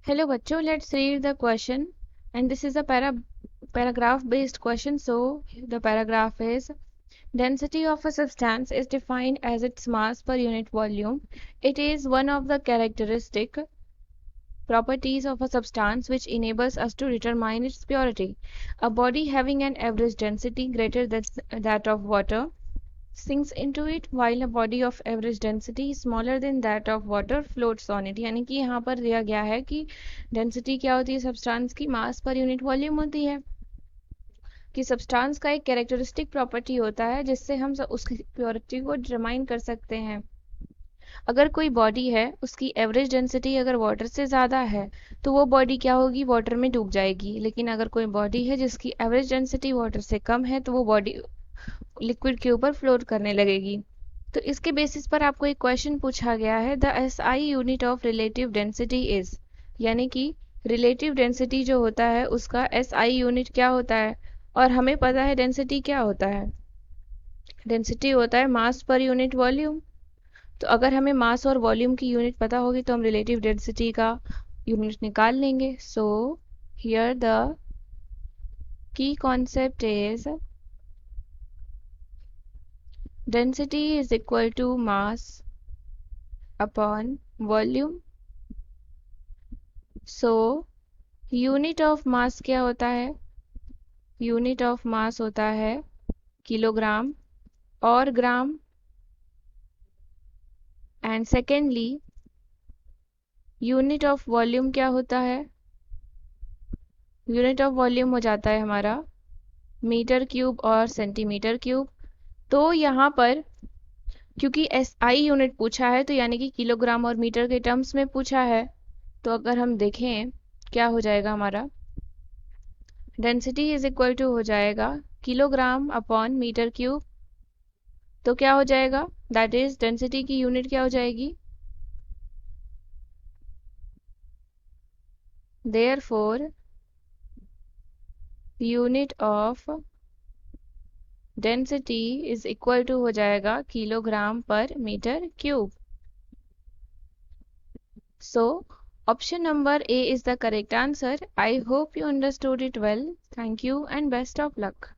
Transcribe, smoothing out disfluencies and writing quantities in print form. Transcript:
Hello बच्चों, let's read the question and this is a paragraph based question. So the paragraph is: density of a substance is defined as its mass per unit volume. It is one of the characteristic properties of a substance which enables us to determine its purity. A body having an average density greater than that of water sinks into it, while a body of average density smaller than that of water floats on it। यानी कि यहाँ पर दिया गया है कि density क्या होती है सब्सटेंस की, मास पर यूनिट वॉल्यूम होती है। कि सब्सटेंस का एक कैरेक्टरिस्टिक प्रॉपर्टी होता है जिससे हम उसकी प्योरिटी को डिटरमाइन कर सकते हैं। अगर कोई बॉडी है, उसकी एवरेज डेंसिटी अगर वाटर से ज़्यादा है तो वो बॉडी क्या होगी, वाटर में डूब जाएगी। लेकिन अगर कोई बॉडी है जिसकी एवरेज डेंसिटी वाटर से कम है तो वो बॉडी लिक्विड के ऊपर फ्लोट करने लगेगी। तो इसके बेसिस पर आपको एक क्वेश्चन पूछा गया है, the SI unit of relative density is, यानी कि रिलेटिव डेंसिटी जो होता है उसका एसआई यूनिट क्या होता है। और हमें पता है डेंसिटी क्या होता है, डेंसिटी होता है मास पर यूनिट वॉल्यूम। तो अगर हमें मास और वॉल्यूम की यूनिट पता होगी तो हम रिलेटिव डेंसिटी का यूनिट निकाल लेंगे। So here the key concept is density is equal to mass upon volume. So unit of mass क्या होता है, unit of mass होता है किलोग्राम और gram. And secondly unit of volume क्या होता है, यूनिट ऑफ वॉल्यूम हो जाता है हमारा मीटर क्यूब और सेंटीमीटर क्यूब। तो यहाँ पर क्योंकि एसआई यूनिट पूछा है तो यानी कि किलोग्राम और मीटर के टर्म्स में पूछा है, तो अगर हम देखें क्या हो जाएगा हमारा, डेंसिटी इज इक्वल टू हो जाएगा किलोग्राम अपॉन मीटर क्यूब। तो क्या हो जाएगा, दैट इज डेंसिटी की यूनिट क्या हो जाएगी, therefore unit of density is equal to हो जाएगा kilogram per metre cube. So option number A is the correct answer. I hope you understood it well. Thank you and best of luck.